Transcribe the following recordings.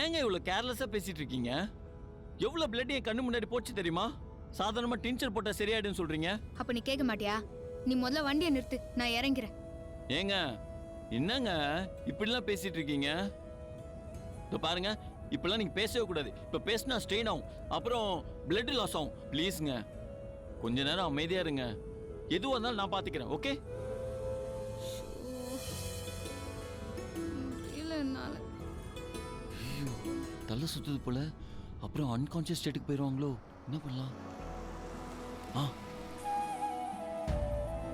ஏங்க இவ்வளவு கேர்லெஸ்ஸா பேசிட்டு இருக்கீங்க? எவ்வளவு பிளட் என் கண்ணு முன்னாடி போச்சு தெரியுமா? சாதாரணமா டின்ச்சர் போட்டா சரியாயிடுன்னு சொல்றீங்க. அப்ப நீ கேட்க மாட்டியா? நீ முதல்ல வண்டியை நிறுத்து, நான் இறங்கிறேன். ஏங்க என்னங்க இப்படிலாம் பேசிட்டு இருக்கீங்க? இப்போ பாருங்க, இப்பெல்லாம் நீங்க பேசவே கூடாது. இப்ப பேசினா ஸ்ட்ரெயின் ஆகும், அப்புறம் பிளட் லாஸ் ஆகும். ப்ளீஸ்ங்க கொஞ்ச நேரம் அமைதியா இருங்க. எதுவாக இருந்தாலும் நான் பாத்துக்கிறேன். ஓகே? தலை சுத்துது போல, அப்புறம் அன்கான்சியஸ் ஸ்டேட்டுக்கு போயிடுவாங்களோ? என்ன பண்ணலாம்?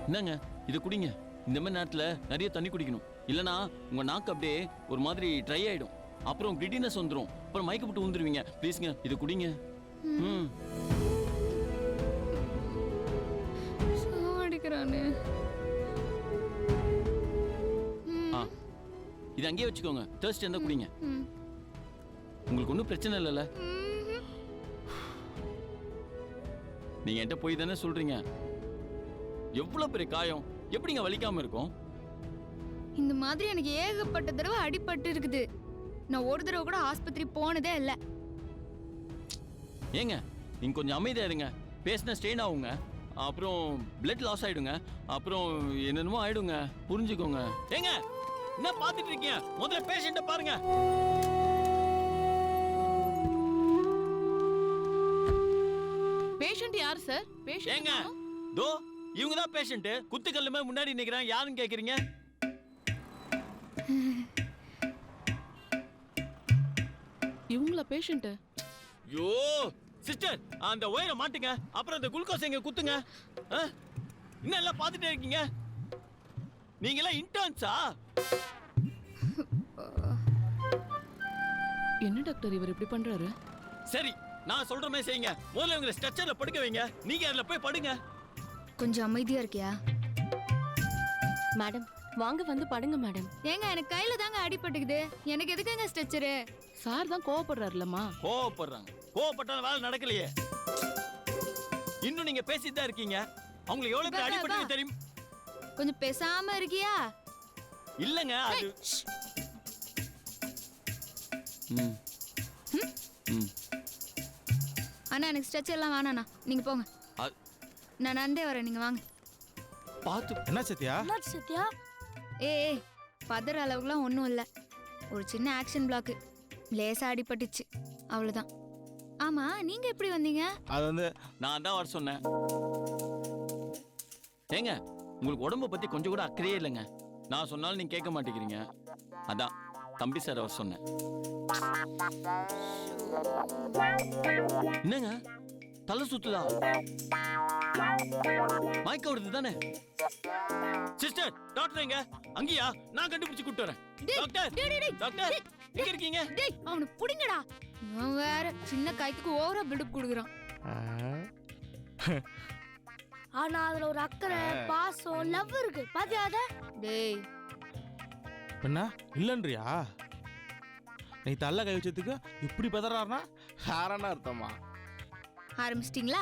என்னங்க இதை குடிங்க. இந்த மாதிரி நேரத்தில் நிறைய தண்ணி குடிக்கணும், இல்லைனா உங்க நாக்கு அப்படியே ஒரு மாதிரி ட்ரை ஆயிடும், அப்புறம் கிரிட்டினஸ் வந்துடும், அப்புறம் மயக்க போட்டு விழுந்துருவீங்க. ப்ளீஸ்ங்க இதை குடிங்க. இது அங்கேயே வச்சுக்கோங்க. தர்ஸ்ட் இருந்தா குடிங்க. உங்களுக்கு ஒன்றும் பிரச்சனை இல்லைல்ல? நீங்க என்கிட்ட போய் தானே சொல்றீங்க. எவ்வளவு பெரிய காயம் எப்படிங்க வலிக்காம இருக்கும்? இந்த மாதிரி எனக்கு ஏகப்பட்ட தடவை அடிபட்டு இருக்குது. நான் ஒரு தடவை கூட ஆஸ்பத்திரி போனதே இல்லை. ஏங்க நீங்க கொஞ்சம் அமைதியா இருங்க. பேசினா ஸ்ட்ரெயின் ஆகுங்க, அப்புறம் பிளட் லாஸ் ஆயிடுங்க, அப்புறம் என்னென்னமோ ஆயிடுங்க. புரிஞ்சுக்கோங்க. ஏங்க என்ன பார்த்துட்டு இருக்கீங்க? முதல்ல பேஷண்ட்டை பாருங்க. பேஷண்ட் யார் சார்? பேஷண்ட் ஏங்க தோ இவங்க தான் பேஷண்ட். குத்துக்கல்லுமே முன்னாடி நிக்கிறாங்க. யாருன்னு கேக்குறீங்க? இவங்களா பேஷண்ட்? யோ சிஸ்டர், அந்த ஒயரை மாட்டுங்க, அப்புறம் அந்த குளுக்கோஸ் எங்க குத்துங்க. இன்னும் எல்லாம் பார்த்துட்டே இருக்கீங்க. நீங்க எல்லாம் இன்டர்ன்ஸா? என்ன டாக்டர் இவர் இப்படி பண்றாரு? சரி, நான் சொல்ற மாதிரி செய்யுங்க. முதல்ல உங்களை ஸ்ட்ரெச்சர்ல படுக்க வைங்க. நீங்க அதுல போய் படுங்க. கொஞ்சம் அமைதியா இருக்கியா? மேடம் வாங்க வந்து படுங்க மேடம். ஏங்க எனக்கு கையில தாங்க அடிபட்டுக்குது, எனக்கு எதுக்குங்க ஸ்ட்ரெச்சரு? சார் தான் கோவப்படுறாருலம்மா. கோவப்படுறாங்க. கோவப்பட்டாலும் வேலை நடக்கலையே. இன்னும் நீங்க பேசிட்டு தான் இருக்கீங்க. அவங்களுக்கு எவ்வளவு பேர் அடிபட்டு தெரியும்? கொஞ்சம் பேசாம இருக்கியா? இல்லங்க அது அண்ணா எனக்கு ஸ்ட்ரெச்சர் எல்லாம் வேணாண்ணா, நீங்க போங்க. நான் நந்தே வரேன், நீங்க வாங்க. பாத்து. என்ன சத்யா? சத்யா ஏய் பதற அளவுக்குலாம் ஒன்றும் இல்லை. ஒரு சின்ன ஆக்ஷன் பிளாக்கு, லேசா அடிபட்டுச்சு, அவ்வளோதான். ஆமா நீங்க எப்படி வந்தீங்க? அது வந்து நான் தான் வர சொன்னேன். ஏங்க உங்களுக்கு உடம்ப பத்தி கொஞ்சம் கூட அக்கறையே இல்லைங்க. நான் சொன்னாலும் நீங்க கேட்க மாட்டேங்கிறீங்க. அதான் தம்பி சார் வர சொன்னேன். என்னங்க தலை சுத்துதா? மயக்க வருது தானே? சிஸ்டர், டாக்டர் எங்க? அங்கயா? நான் கண்டுபிடிச்சு கூட்டு வரேன். டாக்டர், டாக்டர் எங்க இருக்கீங்க? டேய் அவனை புடிங்கடா. இவன் வேற சின்ன கைக்கு ஓவரா பில்டப் கொடுக்குறான். ஆனா அதுல ஒரு அக்கறை, பாசம், லவ் இருக்கு. பாத்தியா அத? டேய் என்ன இல்லன்றியா? நீ தள்ள கை வச்சதுக்கு இப்படி பதறாருனா யாரன்னா அர்த்தமா? ஆரம்பிச்சிட்டீங்களா?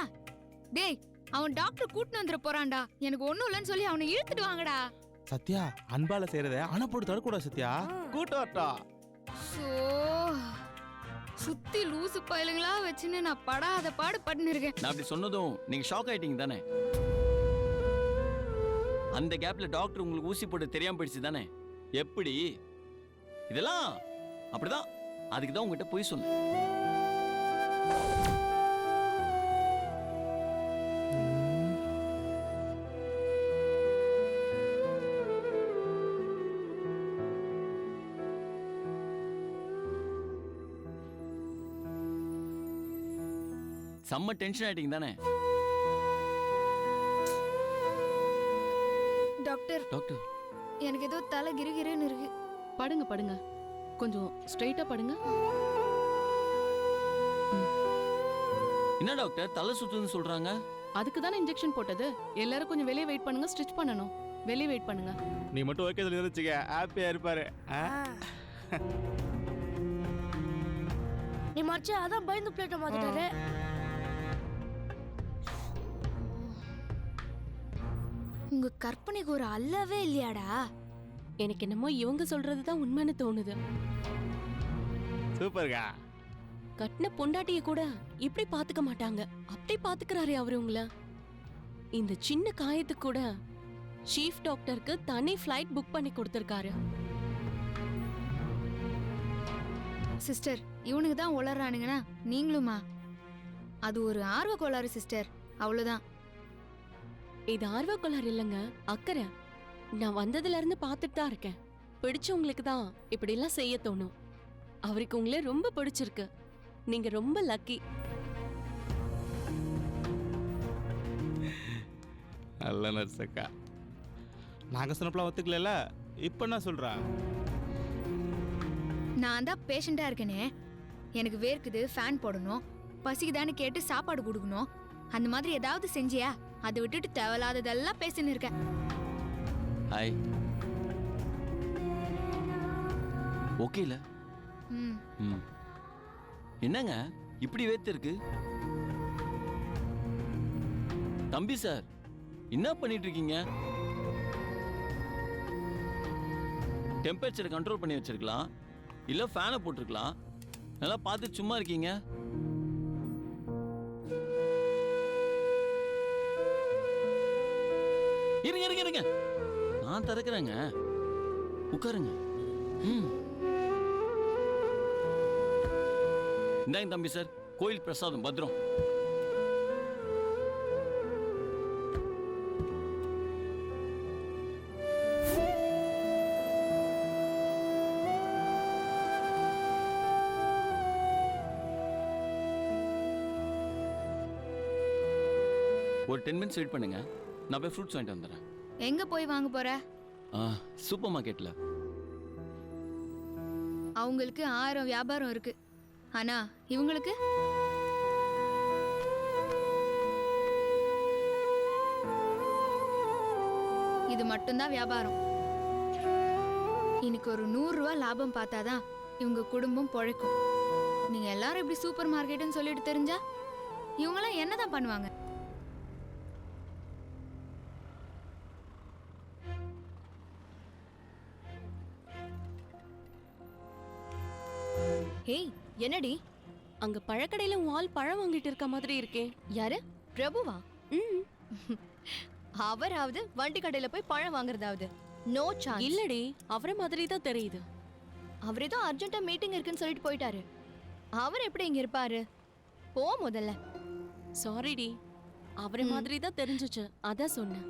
டேய் அவன் டாக்டர் கூட்டிட்டு வந்துட போறான்டா. எனக்கு ஒண்ணும் இல்லைன்னு சொல்லி அவனை இழுத்துட்டு வாங்கடா. சத்யா அன்பால செய்யறத ஆனா போட்டு தரக்கூடாது சத்யா. கூட்டு வரட்டா. சோ சுத்தி லூசு பயலுங்களா வச்சுன்னு நான் படாத பாடு பட்டுன்னு இருக்கேன். நான் அப்படி சொன்னதும் நீங்க ஷாக் ஆயிட்டீங்க தானே? அந்த கேப்ல டாக்டர் உங்களுக்கு ஊசி போட்டு தெரியாம போயிடுச்சு தானே? எப்படி? இதெல்லாம் அப்படிதான். அதுக்கு தான் உங்ககிட்ட போய் சொன்னேன். செம்ம டென்ஷன் ஆயிட்டீங்க தானே? டாக்டர் டாக்டர் எனக்கு ஏதோ தலை கிருகிருன்னு இருக்கு. படுங்க படுங்க, கொஞ்சம் ஸ்ட்ரைட்டா படுங்க. என்ன டாக்டர் தலை சுத்துதுன்னு சொல்றாங்க? அதுக்கு தானே இன்ஜெக்ஷன் போட்டது. எல்லாரும் கொஞ்சம் வெளியே வெயிட் பண்ணுங்க, ஸ்டிச் பண்ணணும். வெளியே வெயிட் பண்ணுங்க. நீ மட்டும் ஓகே சொல்லி இருந்துச்சுக்க ஹாப்பியா இருப்பாரு. நீ மச்சா அதான் பயந்து பிளேட்ட மாத்திட்டாரு. உங்க கற்பனைக்கு ஒரு அல்லவே இல்லையாடா? எனக்கு என்னமோ இவங்க சொல்றதுதான் உண்மைன்னு தோணுது. சூப்பர்க்கா. கட்டின பொண்டாட்டிய கூட இப்படி பாத்துக்க மாட்டாங்க. அப்படி பாத்துக்கிறாரே அவரு உங்கள. இந்த சின்ன காயத்துக்கு கூட சீஃப் டாக்டருக்கு தனி ஃப்ளைட் புக் பண்ணி கொடுத்திருக்காரு. சிஸ்டர் இவனுக்கு தான் உளறானுங்கன்னா நீங்களுமா? அது ஒரு ஆர்வ கோளாறு சிஸ்டர், அவ்வளவுதான். இது ஆர்வக்கோளாறு இல்லைங்க, அக்கறை. நான் வந்ததுல இருந்து பாத்துட்டு தான் இருக்கேன். பிடிச்சவங்களுக்கு தான் இப்படி எல்லாம் செய்ய தோணும். அவருக்கு உங்களே ரொம்ப பிடிச்சிருக்கு. நீங்க ரொம்ப லக்கி. நல்ல நர்ஸ் அக்கா. நாங்க சொன்னப்பலாம் ஒத்துக்கல. இப்ப என்ன சொல்றா? நான் தான் பேஷண்டா இருக்கேனே, எனக்கு வேர்க்குது, ஃபேன் போடணும், பசிக்குதான்னு கேட்டு சாப்பாடு கொடுக்கணும், அந்த மாதிரி ஏதாவது செஞ்சியா? அதை விட்டுட்டு தேவையில்லாததெல்லாம் பேசின்னு இருக்க. ஹாய். ஓகே இல்ல? ம் ம். என்னங்க இப்படி வேர்த்து இருக்கு? தம்பி சார், என்ன பண்ணிட்டு இருக்கீங்க? டெம்பரேச்சரை கண்ட்ரோல் பண்ணி வச்சிருக்கலாம், இல்ல ஃபேனை போட்டிருக்கலாம். நல்லா பார்த்து சும்மா இருக்கீங்க. இருங்க இருங்க இருங்க, நான் திறக்கிறேங்க, உட்காருங்க. ம். இந்தாங்க தம்பி சார், கோயில் பிரசாதம், பத்ரம். ஒரு 10 மினிட்ஸ் வெயிட் பண்ணுங்க, நான் போய் ஃப்ரூட்ஸ் வாங்கிட்டு வந்துடுறேன். எங்க போய் வாங்க போற? சூப்பர் மார்க்கெட்ல. அவங்களுக்கு 1000 வியாபாரம் இருக்கு, ஆனா இவங்களுக்கு இது மட்டும்தான் வியாபாரம். இன்னைக்கு ஒரு 100 ரூபாய் லாபம் பார்த்தாதான் இவங்க குடும்பம் பொழைக்கும். நீங்க எல்லாரும் இப்படி சூப்பர் மார்க்கெட்னு சொல்லிட்டு தெரிஞ்சா இவங்கெல்லாம் என்னதான் பண்ணுவாங்க? ஹேய், என்னடி? அங்க பழக்கடையில உன் ஆள் பழம் வாங்கிட்டு இருக்க மாதிரி இருக்கே. யாரு? பிரபுவா? ம். அவராவது வண்டி கடையில போய் பழம் வாங்குறதாவது? No chance. இல்லடி, அவரை மாதிரி தான் தெரியுது. அவர் ஏதோ அர்ஜென்ட்டா மீட்டிங் இருக்குன்னு சொல்லிட்டு போயிட்டாரு. அவர் எப்படி இங்க இருப்பாரு? போ முதல்ல. சாரிடி, அவரை மாதிரி தான் தெரிஞ்சுச்சு, அதான் சொன்னேன்.